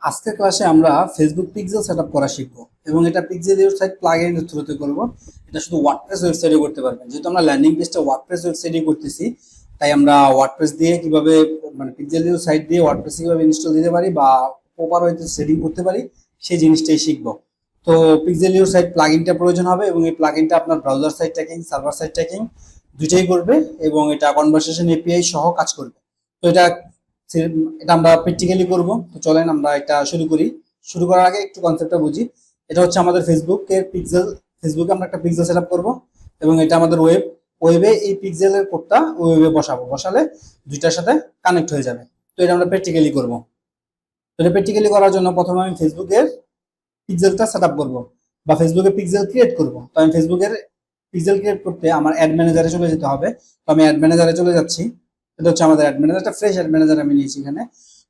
আজকের ক্লাসে আমরা ফেসবুক পিক্সেল সেটআপ করা শিখবো এবং এটা পিক্সেল ওয়েবসাইট প্লাগইনের থ্রুতে করব। এটা শুধু ওয়ার্ডপ্রেস ওয়েবসাইটে করতে পারবেন, যেহেতু আমরা ল্যান্ডিং পেজটা ওয়ার্ডপ্রেস ওয়েবসাইটে করতেছি। তাই আমরা ওয়ার্ডপ্রেস দিয়ে কিভাবে মানে পিক্সেল সাইট দিয়ে ওয়ার্ডপ্রেস কিভাবে ইনস্টল দিতে পারি বা প্রপার ওয়েতে সেটিং করতে পারি সেই জিনিসটাই শিখবো। তো পিক্সেল সাইট প্লাগইনটা প্রয়োজন হবে এবং এই প্লাগইনটা আপনার browser side tracking, server side tracking দুইটাই করবে এবং এটা কনভারসেশন এপিআই সহ কাজ করবে। তো এটা আমরা প্র্যাকটিক্যালি করব। তো চলেন আমরা এটা শুরু করি। শুরু করার আগে একটু কনসেপ্টটা বুঝি। এটা হচ্ছে আমাদের ফেসবুকের পিক্সেল। ফেসবুকে আমরা একটা পিক্সেল সেটআপ করব এবং এটা আমাদের ওয়েবে এই পিক্সেলের কোডটা ওয়েবে বসালে দুইটার সাথে কানেক্ট হয়ে যাবে। তো এটা আমরা প্র্যাকটিক্যালি করব। তো এটা প্র্যাকটিক্যালি করার জন্য প্রথমে আমি ফেসবুকের পিক্সেলটা সেটআপ করব বা ফেসবুকে পিক্সেল ক্রিয়েট করব। তো আমি ফেসবুকের পিক্সেল ক্রিয়েট করতে আমার অ্যাড ম্যানেজারে চলে যেতে হবে। তো আমি অ্যাড ম্যানেজারে চলে যাচ্ছি। এটা হচ্ছে আমাদের অ্যাড ম্যানেজার, একটা ফ্রেশ অ্যাড ম্যানেজার আমি নিয়েছি এখানে।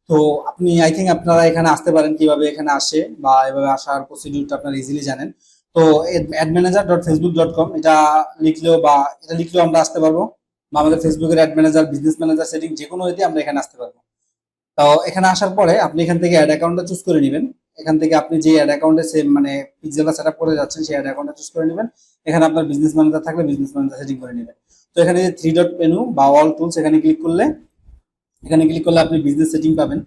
তো আপনি আই থিঙ্ক আপনারা এখানে আসতে পারেন, কিভাবে এখানে আসে বা এভাবে আসার প্রসিডিউরটা আপনারা ইজিলি জানেন। তো admanager.facebook.com এটা লিখলেও আমরা আসতে পারবো, বা আমাদের ফেসবুকের add manager, business manager setting যে কোনো হইতে আমরা এখানে আসতে পারবো। তো এখানে আসার পরে আপনি এখান থেকে অ্যাড অ্যাকাউন্টটা চুজ করে নেবেন। এখান থেকে আপনি যে অ্যাড অ্যাকাউন্টে মানে পিক্সেলটা সেটআপ করে যাচ্ছেন সেই অ্যাড অ্যাকাউন্টটা চুজ করে নেবেন। এখানে আপনার বিজনেস ম্যানেজার থাকলে বিজনেস ম্যানেজার সেটিং করে নেবেন। তো এখানে যে থ্রি ডট মেনু বা অল টুলস এখানে ক্লিক করলে আপনি বিজনেস সেটিং পাবেন।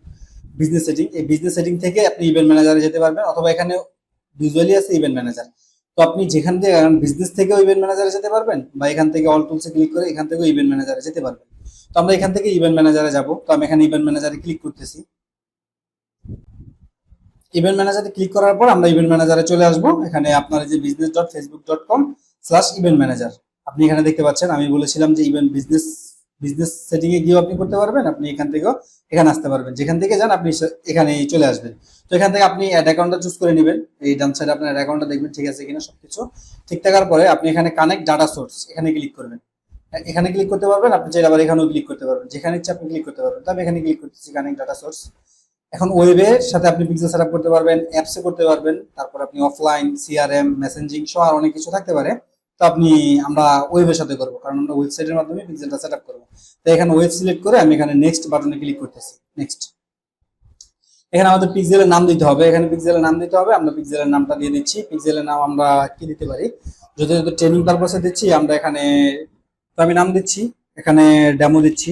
এই বিজনেস সেটিং থেকে আপনি ইভেন্ট ম্যানেজারে যেতে পারবেন, অথবা এখানে ভিজুয়ালি আছে ইভেন্ট ম্যানেজার। তো আপনি যেখান থেকে বিজনেস থেকেও ইভেন্ট ম্যানেজারে যেতে পারবেন, বা এখান থেকে অল টুলসে ক্লিক করে এখান থেকেও ইভেন্ট ম্যানেজারে যেতে পারবেন। তো আমরা এখান থেকে ইভেন্ট ম্যানেজারে যাব। তো আমি এখানে ইভেন্ট ম্যানেজারে ক্লিক করতেছি। ইভেন্ট ম্যানেজারে ক্লিক করার পর আমরা ইভেন্ট ম্যানেজারে চলে আসবো। এখানে আপনার যে business.facebook.com/ইভেন্ট ম্যানেজার আপনি এখানে দেখতে পাচ্ছেন। আমি বলেছিলাম যে ইভেন্ট বিজনেস বিজনেস সেটিং এ গিয়েও আপনি করতে পারবেন। আপনি এখান থেকেও এখানে আসতে পারবেন, যেখান থেকে যান আপনি এখানে চলে আসবেন। তো এখান থেকে আপনি অ্যাড অ্যাকাউন্টটা চুজ করে নেবেন। এই ডান সাইডে আপনার অ্যাড অ্যাকাউন্টটা দেখবেন ঠিক আছে কিনা, সবকিছু ঠিক থাকার পরে আপনি এখানে কানেক্ট ডাটা সোর্স এখানে ক্লিক করবেন। এখানে ক্লিক করতে পারবেন, আপনি চাইলে আবার এখানেও ক্লিক করতে পারবেন, যেখানে ইচ্ছা আপনি ক্লিক করতে পারবেন। তো আমি এখানে ক্লিক করতেছি কানেক্ট ডাটা সোর্স। এখন ওয়েবের সাথে আপনি পিক্সেল সেটআপ করতে পারবেন, অ্যাপসে করতে পারবেন, তারপর আপনি অফলাইন সিআরএম, মেসেঞ্জিং সহ আর অনেক কিছু থাকতে পারে। তো আমরা ওয়েবের সাথে করব, কারণ আমরা ওয়েবসাইটের মাধ্যমে পিক্সেলটা সেটআপ করব। তো এখানে ওয়েব সিলেক্ট করে আমি এখানে নেক্সট বাটনে ক্লিক করতেছি। নেক্সট, এখানে আমাদের পিক্সেলের নাম দিতে হবে। এখানে পিক্সেলের নাম দিতে হবে, আমরা পিক্সেলের নামটা দিয়ে দিচ্ছি। পিক্সেলের নাম আমরা কি দিতে পারি, যদি ট্রেনিং পারপাসে দিচ্ছি আমরা এখানে। তো আমি নাম দিচ্ছি এখানে ডেমো দিচ্ছি,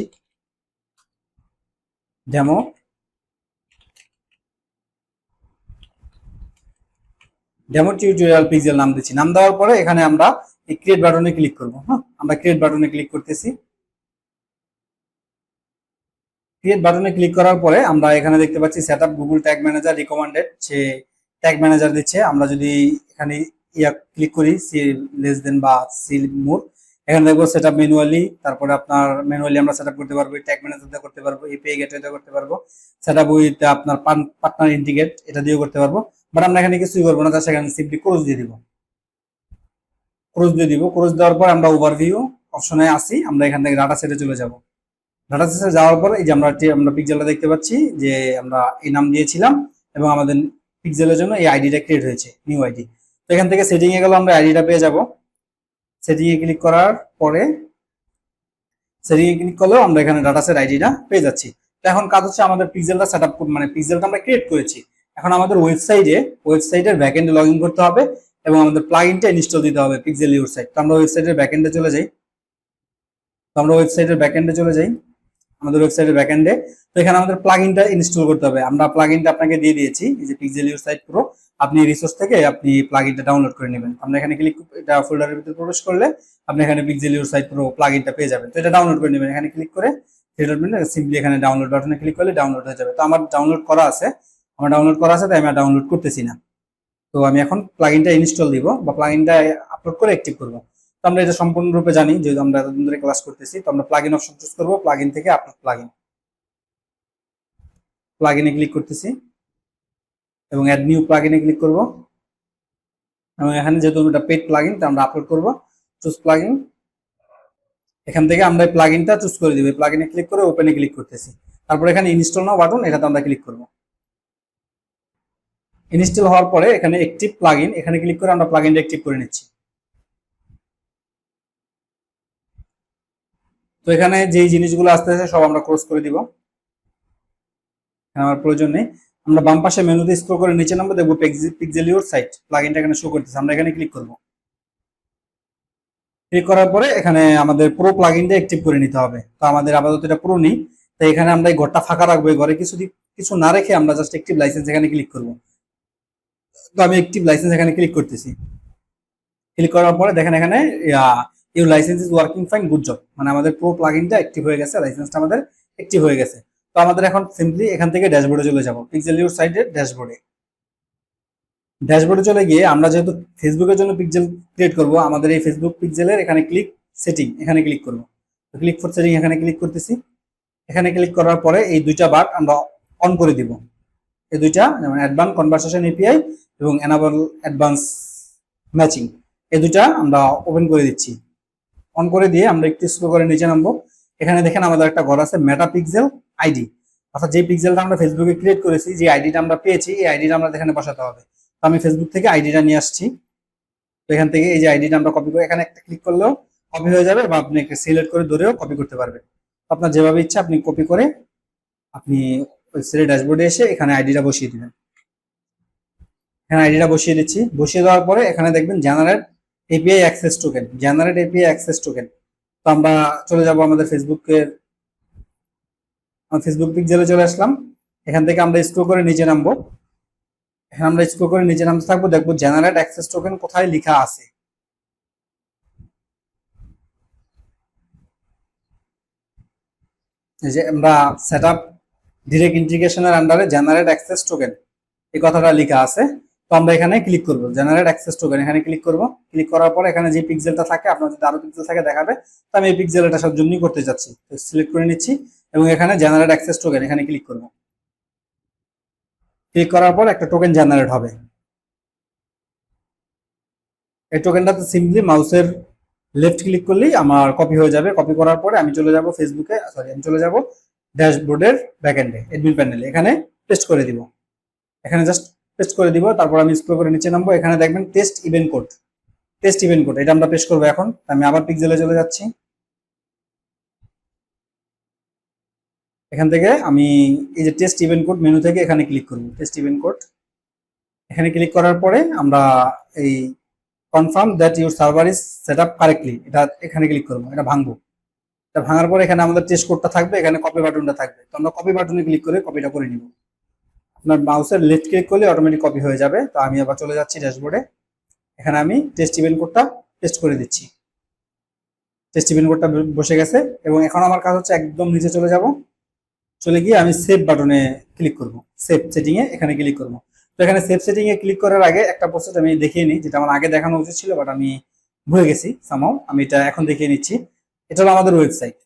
ডেমো। ডেমো টিউটোরিয়াল পিক্সেল নাম দিচ্ছি। নাম দেওয়ার পরে এখানে আমরা এই ক্রিয়েট বাটনে ক্লিক করব। হ্যাঁ, আমরা ক্রিয়েট বাটনে ক্লিক করতেছি। ক্রিয়েট বাটনে ক্লিক করার পরে আমরা এখানে দেখতে পাচ্ছি setup Google tag manager recommended, সে ট্যাগ ম্যানেজার দিচ্ছে। আমরা যদি এখানে ক্লিক করি সি লেস দেন বা সি মোর, এখানে দেখবো সেটআপ ম্যানুয়ালি। তারপরে আপনার ম্যানুয়ালি আমরা সেটআপ করতে পারবো, ট্যাগ ম্যানেজার দিয়ে করতে পারবো, এপিআই গেটওয়ে দিয়ে করতে পারবো, সেটআপ উইথ আপনার পার্টনার ইন্টিগ্রেট এটা দিয়ে করতে পারবো। বাট আমরা এখানে কিছুই করবো না, জাস্ট এখানে সিম্পলি ক্লোজ দিয়ে দিব। ক্রস দেওয়ার পর আমরা ওভারভিউ অপশনে আসি। আমরা এখান থেকে ডাটা সেটে চলে যাব। ডাটা সেটে যাওয়ার পর এই যে আমরা পিক্সেলটা দেখতে পাচ্ছি যে আমরা এই নাম দিয়েছিলাম এবং আমাদের পিক্সেলের জন্য এই আইডিটা ক্রিয়েট হয়েছে, নিউ আইডি। তো এখান থেকে সেটিং এ গেলে আমরা আইডিটা পেয়ে যাব। সেটিং এ ক্লিক করার পরে সেটিং এ ক্লিক করলেও আমরা এখানে ডাটা সেট আইডিটা পেয়ে যাচ্ছি। তো এখন কাজ হচ্ছে আমাদের পিক্সেলটা সেটআপ, মানে পিক্সেলটা আমরা ক্রিয়েট করেছি। এখন আমাদের ওয়েবসাইটের ব্যাকএন্ডে লগ ইন করতে হবে এবং আমাদের প্লাগইনটা ইনস্টল দিতে হবে পিক্সেল সাইট। তো আমরা ওয়েবসাইটের ব্যাকএন্ডে চলে যাই। আমাদের ওয়েবসাইটের ব্যাকএন্ডে। তো এখানে আমাদের প্লাগইনটা ইনস্টল করতে হবে। আমরা প্লাগইনটা আপনাকে দিয়ে দিয়েছি, এই যে পিক্সেল সাইট প্রো। আপনি রিসোর্স থেকে আপনি প্লাগইনটা ডাউনলোড করে নেবেন। আমরা এখানে এটা ফোল্ডারের ভিতরে প্রবেশ করলে আপনি এখানে পিক্সেল সাইট প্রো প্লাগইনটা পেয়ে যাবেন। তো এটা ডাউনলোড করে নেবেন। এখানে ক্লিক করে সিম্পলি এখানে ডাউনলোড বাটনে ক্লিক করলে ডাউনলোড হয়ে যাবে। তো আমার ডাউনলোড করা আছে, তাই আমি ডাউনলোড করতেছি না। তো আমি এখন প্লাগইনটা ইনস্টল দিব বা প্লাগইনটা আপলোড করে অ্যাক্টিভ করব। তো আমরা এটা সম্পূর্ণরূপে জানি, যেহেতু আমরা এতদিন ধরে ক্লাস করতেছি। তো আমরা প্লাগইন অপশন চুজ করব, প্লাগইন থেকে আপলোড প্লাগইনে ক্লিক করতেছি এবং অ্যাড নিউ প্লাগইনে ক্লিক করব। এবং এখানে যেহেতু এটা পেড প্লাগইন, তো আমরা আপলোড করব। চুজ প্লাগইন, এখান থেকে আমরা এই প্লাগইনটা চুজ করে দিব। প্লাগইনে ক্লিক করে ওপেনে ক্লিক করতেছি। তারপর এখানে ইনস্টল নাও বাটন, এটাতে আমরা ক্লিক করব। ইনস্টল হওয়ার পরে এখানে অ্যাক্টিভ প্লাগইন, এখানে ক্লিক করে আমরা প্লাগইনটা অ্যাক্টিভ করে নিচ্ছি। তো এখানে যেই জিনিসগুলো আসতেছে সব আমরা ক্লোজ করে দিব, আমার প্রয়োজন নেই। আমরা বাম পাশে মেনুতে স্ক্রল করে নিচে নামবো, দেখবো পিক্সেল ইউর সাইট প্লাগইনটা এখানে শো করতেছে। আমরা এখানে ক্লিক করব। ক্লিক করার পরে এখানে আমাদের প্রো প্লাগইনটা অ্যাক্টিভ করে নিতে হবে। তো আমাদের আপাতত এটা প্রো নেই, তাই এখানে আমরা এই ঘরটা ফাঁকা রাখবো। এই ঘরে কিছু না রেখে আমরা জাস্ট অ্যাক্টিভ লাইসেন্স এখানে ক্লিক করব। তো আমি অ্যাক্টিভ লাইসেন্স এখানে ক্লিক করতেছি। ক্লিক করার পরে দেখেন এখানে your licence is working fine, good job, মানে আমাদের প্রো প্লাগইনটা অ্যাক্টিভ হয়ে গেছে, লাইসেন্সটা আমাদের অ্যাক্টিভ হয়ে গেছে। তো আমাদের এখন সিম্পলি এখান থেকে ড্যাশবোর্ডে চলে যাব, পিক্সেল ইউর সাইটের ড্যাশবোর্ডে চলে গিয়ে আমরা যেহেতু ফেসবুকের জন্য পিক্সেল ক্রিয়েট করব, আমাদের এই ফেসবুক পিক্সেলের এখানে ক্লিক সেটিং এখানে ক্লিক করব। তো ক্লিক ফর সেটিং এখানে ক্লিক করতেছি। এখানে ক্লিক করার পরে এই দুইটা বাট আমরা অন করে দিব, এই দুইটা, যেমন অ্যাডভান্স কনভারসেশন এপিআই এবং এনাবল অ্যাডভান্স ম্যাচিং, এই দুইটা আমরা ওপেন করে দিচ্ছি। অন করে দিয়ে আমরা একটু স্ক্রল করে নিচে নামবো। এখানে দেখেন আমাদের একটা ঘর আছে মেটা পিক্সেল আইডি, অর্থাৎ যে পিক্সেলটা আমরা ফেসবুকে ক্রিয়েট করেছি, যে আইডিটা আমরা পেয়েছি, এই আইডিটা আমরা এখানে বসাতে হবে। তো আমি ফেসবুক থেকে আইডিটা নিয়ে আসছি। তো এখান থেকে এই যে আইডিটা আমরা কপি করে এখানে একটা ক্লিক করলেও কপি হয়ে যাবে, বা আপনি সিলেক্ট করে ধরেও কপি করতে পারবেন। আপনার যেভাবে ইচ্ছা আপনি কপি করে আপনি ওই সেলের ড্যাশবোর্ডে এসে এখানে আইডিটা বসিয়ে দিবেন। এখানে আইডিটা বসিয়ে দিচ্ছি। বসিয়ে দেওয়ার পরে এখানে দেখবেন generate API access token, generate API access token. তো আমরা চলে যাব আমাদের ফেসবুক পিক্সেলে চলে আসলাম। এখান থেকে আমরা স্ক্রল করে নিচে নামবো। এখানে আমরা স্ক্রল করে নিচে নামতে থাকবো, দেখবো জেনারেট অ্যাক্সেস টোকেন কোথায় লেখা আছে। এই যে আমরা সেটআপ ডিরেক্ট ইন্টিগ্রেশনের আন্ডারে জেনারেট অ্যাক্সেস টোকেন এই কথাটা লেখা আছে। তো আমরা এখানে ক্লিক করব, জেনারেট অ্যাক্সেস টোকেন এখানে ক্লিক করব। ক্লিক করার পর এখানে যে পিক্সেলটা থাকে, আপনার যদি আরো পিক্সেল থাকে দেখাবে। তো আমি এই পিক্সেলটা সব জন্যই করতে যাচ্ছি, তো সিলেক্ট করে নিচ্ছি এবং এখানে জেনারেট অ্যাক্সেস টোকেন এখানে ক্লিক করব। ক্লিক করার পর একটা টোকেন জেনারেট হবে। এই টোকেনটাতে সিম্পলি মাউসের লেফট ক্লিক করলেই আমার কপি হয়ে যাবে। কপি করার পরে আমি চলে যাব ফেসবুকে, আমি চলে যাব ড্যাশবোর্ডের ব্যাকএন্ডে, অ্যাডমিন প্যানেলে, এখানে পেস্ট করে দিব। এখানে জাস্ট পেস্ট করে দিব। তারপর আমি স্ক্রল করে নিচে নামবো। এখানে দেখবেন টেস্ট ইভেন্ট কোড, এটা আমরা পেস্ট করবো। এখন আমি আবার পিক্সেলে চলে যাচ্ছি। এখান থেকে আমি এই যে টেস্ট ইভেন্ট কোড মেনু থেকে এখানে ক্লিক করব, টেস্ট ইভেন্ট কোড এখানে ক্লিক করার পরে আমরা এই confirm that your server is set up correctly, এটা এখানে ক্লিক করবো। এটা ভাঙবো। এটা ভাঙার পরে এখানে আমাদের টেস্ট কোডটা থাকবে, এখানে কপি বাটনটা থাকবে। তো আমরা কপি বাটনে ক্লিক করে কপিটা করে নিব। আপনার মাউসের লেফট ক্লিক করলে অটোমেটিক কপি হয়ে যাবে। তো আমি আবার চলে যাচ্ছি ড্যাশবোর্ডে। এখানে আমি টেস্ট ইভেন্ট কোডটা পেস্ট করে দিচ্ছি। টেস্ট ইভেন্ট কোডটা বসে গেছে এবং এখন আমার কাজ হচ্ছে একদম নিচে চলে যাব। চলে গিয়ে আমি সেভ বাটনে ক্লিক করব, সেভ সেটিং এ এখানে ক্লিক করব। তো এখানে সেভ সেটিং এ ক্লিক করার আগে একটা প্রসেস আমি দেখিয়ে নিই, যেটা আমার আগে দেখানো উচিত ছিল, বাট আমি ভুলে গেছি সামহাও। আমি এটা এখন দেখিয়ে নিচ্ছি। এটা হলো আমাদের ওয়েবসাইট।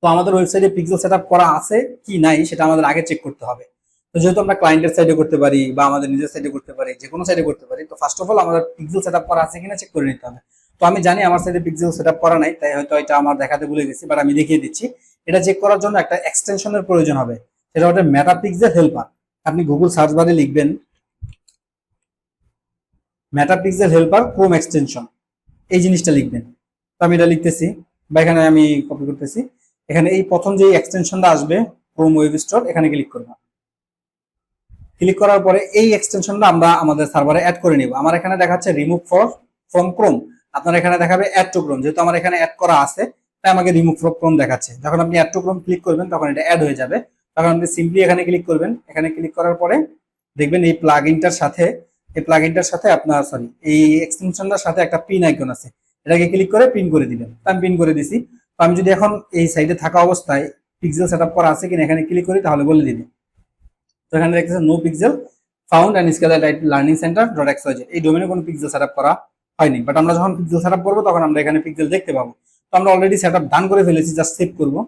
তো আমাদের ওয়েবসাইটে পিক্সেল সেটআপ করা আছে কি নাই সেটা আমাদের আগে চেক করতে হবে। তো যেহেতু আমরা ক্লায়েন্টের সাইডে করতে পারি বা আমাদের নিজের সাইডে করতে পারি, যে কোনো সাইডে করতে পারি, তো ফার্স্ট অফ অল আমাদের পিক্সেল সেটআপ করা আছে কিনা চেক করে নিতে হবে। তো আমি জানি আমার সাইডে পিক্সেল সেটআপ করা নাই, তাই হয়তো এটা আমার দেখাতে ভুলে গেছি, বাট আমি দেখিয়ে দিচ্ছি। এটা চেক করার জন্য একটা এক্সটেনশনের প্রয়োজন হবে, সেটা হচ্ছে মেটা পিক্সেল হেল্পার। আপনি গুগল সার্চ বারে লিখবেন মেটা পিক্সেল হেল্পার ক্রোম এক্সটেনশন, এই জিনিসটা লিখবেন। তো আমি এটা লিখতেছি বা এখানে আমি কপি করতেছি। এখানে এই প্রথম যে এক্সটেনশনটা আসবে ক্রোম ওয়েব স্টোর, এখানে ক্লিক করব। ক্লিক করার পরে এই এক্সটেনশনটা আমরা আমাদের সার্ভারে অ্যাড করে নিব। আমার এখানে দেখাচ্ছে রিমুভ ফ্রম ক্রোম, আপনার এখানে দেখাবে অ্যাড টু ক্রোম। যেহেতু আমার এখানে অ্যাড করা আছে তাই আমাকে রিমুভ ফ্রম ক্রোম দেখাচ্ছে। যখন আপনি অ্যাড টু ক্রোম ক্লিক করবেন তখন এটা অ্যাড হয়ে যাবে। তখন আপনি সিম্পলি এখানে ক্লিক করবেন। এখানে ক্লিক করার পরে দেখবেন এই প্লাগইনটার সাথে আপনার এই এক্সটেনশনটার সাথে একটা পিন আইকন আছে, এটাকে ক্লিক করে পিন করে দিবেন। আমি পিন করে দিছি। তো আমি যদি এখন এই সাইডে থাকা অবস্থায় পিক্সেল সেটআপ করা আছে কিনা এখানে ক্লিক করি তাহলে বলে দিবে। তো এখানে দেখতেছেন no pixel found and Scaler learning centre dot XYZ, এই ডোমেনে কোনো পিক্সেল সেটআপ করা হয়নি। বাট আমরা যখন পিক্সেল সেটআপ করবো তখন আমরা এখানে পিক্সেল দেখতে পাবো। তো আমরা অলরেডি সেটআপ ডান করে ফেলেছি, জাস্ট সেভ করবো।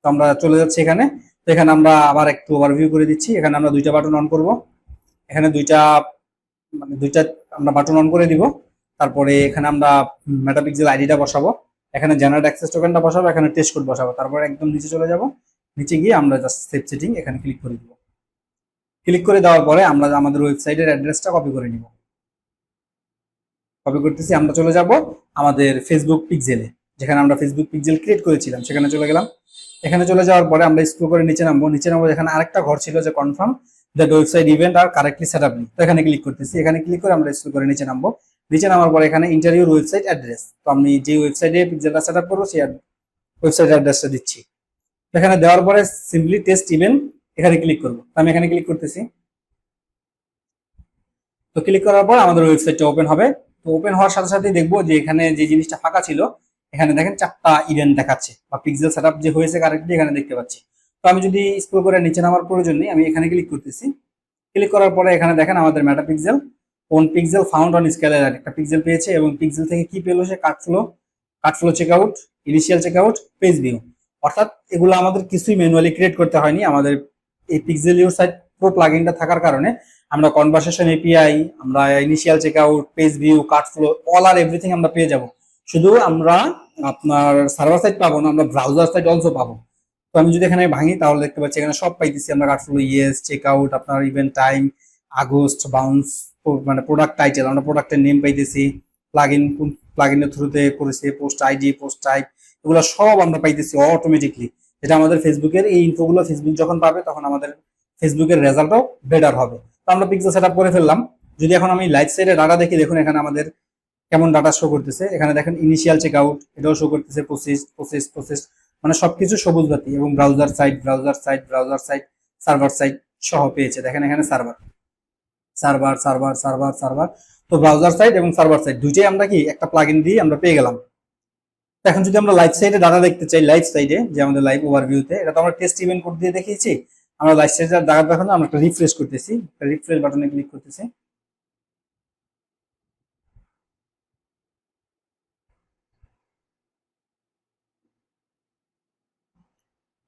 তো আমরা চলে যাচ্ছি এখানে। তো এখানে আমরা আবার একটু ওভারভিউ করে দিচ্ছি। এখানে আমরা দুইটা বাটন অন করব। এখানে দুইটা আমরা বাটন অন করে দিব। তারপরে এখানে আমরা মেটাপিক্সেল আইডিটা বসাবো, এখানে জেনারেট অ্যাক্সেস টোকেনটা বসাবো, এখানে টেস্ট কোড বসাবো। তারপর একদম নিচে চলে যাব। নিচে গিয়ে আমরা জাস্ট সেভ সেটিং এখানে ক্লিক করে দিব। ক্লিক করে দেওয়ার পরে আমরা আমাদের ওয়েবসাইটের অ্যাড্রেসটা কপি করে নিব। কপি করতেছি। আমরা চলে যাব আমাদের ফেসবুক পিক্সেলে, যেখানে আমরা ফেসবুক পিক্সেল ক্রিয়েট করেছিলাম সেখানে চলে গেলাম। এখানে চলে যাওয়ার পরে আমরা স্ক্রল করে নিচে নামবো। এখানে আরেকটা ঘর ছিল যে confirm that website event are correctly set up. তো এখানে ক্লিক করতেছি, এখানে ক্লিক করে আমরা স্ক্রল করে নিচে নামবো। নিচে নামার পর এখানে ইন্টারভিউর ওয়েবসাইট অ্যাড্রেস, তো আমি যে ওয়েবসাইটে পিক্সেলটা সেট আপ করবো সেই ওয়েবসাইট অ্যাড্রেসটা দিচ্ছি। এখানে দেওয়ার পরে সিম্পলি টেস্ট ইভেন্ট এখানে ক্লিক করবো, আমি এখানে ক্লিক করতেছি। তো ক্লিক করার পর আমাদের ওয়েবসাইটটা ওপেন হবে। তো ওপেন হওয়ার সাথে সাথে দেখবো যে এখানে যে জিনিসটা ফাঁকা ছিল, এখানে দেখেন 4টা ইভেন্ট দেখাচ্ছে বা পিক্সেল সেটআপ যে হয়েছে কারেক্টলি এখানে দেখতে পাচ্ছি। তো আমি যদি স্ক্রল করে নিচে নামার প্রয়োজন নেই, আমি এখানে ক্লিক করতেছি। ক্লিক করার পরে এখানে দেখেন আমাদের মেটা পিক্সেল কোন পিক্সেল ফাউন্ড অন স্কেলার একটা পিক্সেল পেয়েছে, এবং পিক্সেল থেকে কি পেলো সে cart flow checkout, initial checkout, page view. অর্থাৎ এগুলো আমাদের কিছুই ম্যানুয়ালি ক্রিয়েট করতে হয়নি, আমাদের এই পিক্সেল ইউর সাইট প্রো প্লাগইনটা থাকার কারণে আমরা কনভারসেশন এপিআই, আমরা initial checkout, page view, cart flow all আর এভরিথিং আমরা পেয়ে যাব। শুধু আমরা আপনার সার্ভার সাইট পাবো না, আমরা ব্রাউজার সাইট অলসো পাবো। তো আমি যদি এখানে ভাঙি তাহলে দেখতে পাচ্ছি এখানে সব পাইতেছি আমরা, কার্ডফ্লো, ইয়েস, চেকআউট, আপনার ইভেন্ট টাইম, আগস্ট, বাউন্স, মানে প্রোডাক্ট টাইটেল, আমরা প্রোডাক্টের নেম পাইতেছি, প্লাগইনের থ্রুতে করেছি, পোস্ট আইডি, পোস্ট টাইপ, এগুলো সব আমরা পাইতেছি অটোমেটিকলি। যেটা আমাদের ফেসবুকের এই ইনফোগুলো ফেসবুক যখন পাবে তখন আমাদের ফেসবুকের রেজাল্টও বেটার হবে। তো আমরা পিক্সেল সেটআপ করে ফেললাম। যদি এখন আমি লাইট সাইডে ডাটা দেখি, দেখুন এখানে আমাদের কেমন ডাটা শো করতেছে। এখানে দেখেন ইনিশিয়াল চেকআউট এটাও শো করতেছে, প্রসেস, মানে সবকিছু সবুজ বাতি, এবং ব্রাউজার সাইট, সার্ভার সাইট সহ পেয়েছে। দেখেন এখানে সার্ভার। তো ব্রাউজার সাইট এবং সার্ভার সাইট দুইটাই আমরা কি একটা প্লাগইন দিয়ে আমরা পেয়ে গেলাম। এখন যদি আমরা লাইভ সাইডে ডাটা দেখতে চাই, লাইভ সাইডে যে আমাদের লাইভ ওভারভিউতে, এটা তো আমরা টেস্ট ইভেন্ট কোড দিয়ে দেখিয়েছি। আমরা লাইভ সাইডে ডাটা দেখানো, আমরা একটা রিফ্রেশ করতেছি, রিফ্রেশ বাটনে ক্লিক করতেছি।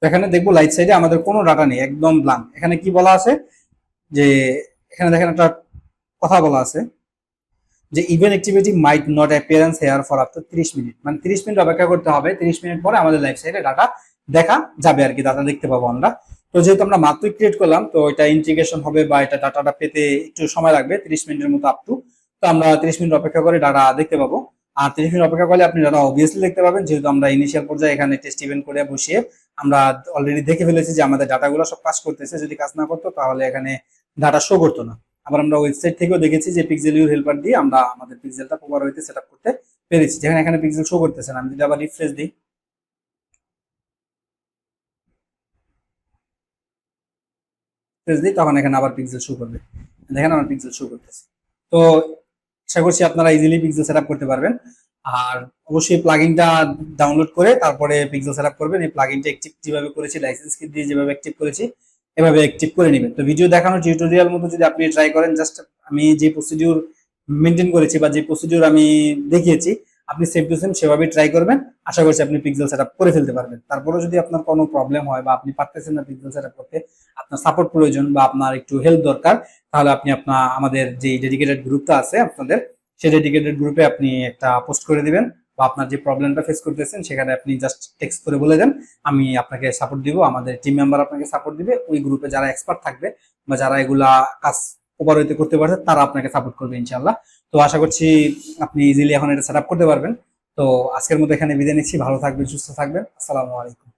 এখানে দেখবো লাইভ সাইডে আমাদের কোনো ডাটা নেই, একদম ব্ল্যাঙ্ক। এখানে কি বলা আছে যে, এখানে দেখেন একটা কথা বলা আছে যে event activity might not appearance here for up to 30 minute, মানে 30 মিনিট অপেক্ষা করতে হবে। 30 মিনিট পরে আমাদের লাইভ সাইডে ডাটা দেখা যাবে আর কি, ডাটা দেখতে পাবো আমরা। তো যেহেতু আমরা মাত্রই ক্রিয়েট করলাম, তো এটা ইন্টিগ্রেশন হবে বা এটা ডাটাটা পেতে একটু সময় লাগবে, 30 মিনিটের মতো আপ টু। তো আমরা 30 মিনিট অপেক্ষা করে ডাটা দেখতে পাবো। আর 30 মিনিট অপেক্ষা করলে আপনি ডাটা অবভিয়াসলি দেখতে পাবেন, যেহেতু আমরা ইনিশিয়াল পর্যায়ে এখানে টেস্ট ইভেন্ট করে বসিয়ে আমরা অলরেডি দেখে ফেলেছি যে আমাদের ডাটাগুলো সব কাজ করতেছে। যদি কাজ না করতো তাহলে এখানে ডাটা শো করতো না। আবার আমরা ওয়েবসাইট থেকেও দেখেছি যে পিক্সেল ইউর হেল্পার দিয়ে আমরা আমাদের পিক্সেলটা প্রপার ওয়েতে সেটআপ করতে পেরেছি। যেখানে এখানে পিক্সেল শো করতেছে না, আমি যদি আবার রিফ্রেশ দিই, তখন এখানে আবার পিক্সেল শো করবে। দেখেন আমার পিক্সেল শো করতেছে। তো আশা করছি আপনারা ইজিলি পিক্সেল সেটআপ করতে পারবেন। আর অবশ্যই প্লাগইনটা ডাউনলোড করে তারপরে পিক্সেল সেটআপ করবেন। এই প্লাগইনটা অ্যাক্টিভ যেভাবে করেছি, লাইসেন্স কি দিয়ে যেভাবে অ্যাক্টিভ করেছি এভাবে অ্যাক্টিভ করে নেবেন। তো ভিডিও দেখানো টিউটোরিয়াল মতো যদি আপনি ট্রাই করেন, জাস্ট আমি যে প্রসিডিউর মেনটেন করেছি বা যে প্রসিডিউর আমি দেখিয়েছি আপনি সেম টু সেম সেভাবে ট্রাই করবেন। আশা করছি আপনি পিক্সেল সেটআপ করে ফেলতে পারবেন। তারপরে যদি আপনার কোনো প্রবলেম হয় বা আপনি পারতেছেন না পিক্সেল সেটআপ করতে, আপনার সাপোর্ট প্রয়োজন বা আপনার একটু হেল্প দরকার, তাহলে আপনি আমাদের যে ডেডিকেটেড গ্রুপটা আছে আপনাদের, সেই ডেডিকেটেড গ্রুপে আপনি একটা পোস্ট করে দিবেন, বা আপনার যে প্রবলেমটা ফেস করতেছেন সেখানে আপনি জাস্ট টেক্সট করে বলে দেন, আমি আপনাকে সাপোর্ট দিব, আমাদের টিম মেম্বার আপনাকে সাপোর্ট দিবে। ওই গ্রুপে যারা এক্সপার্ট থাকবে বা যারা এগুলা কাজ ওভার হইতে করতে পারছে তারা আপনাকে সাপোর্ট করবে ইনশাআল্লাহ। তো আশা করছি আপনি ইজিলি এখন এটা সেটআপ করতে পারবেন। তো আজকের মতো এখানে বিদায় নিচ্ছি। ভালো থাকবেন, সুস্থ থাকবেন। আসসালামু আলাইকুম।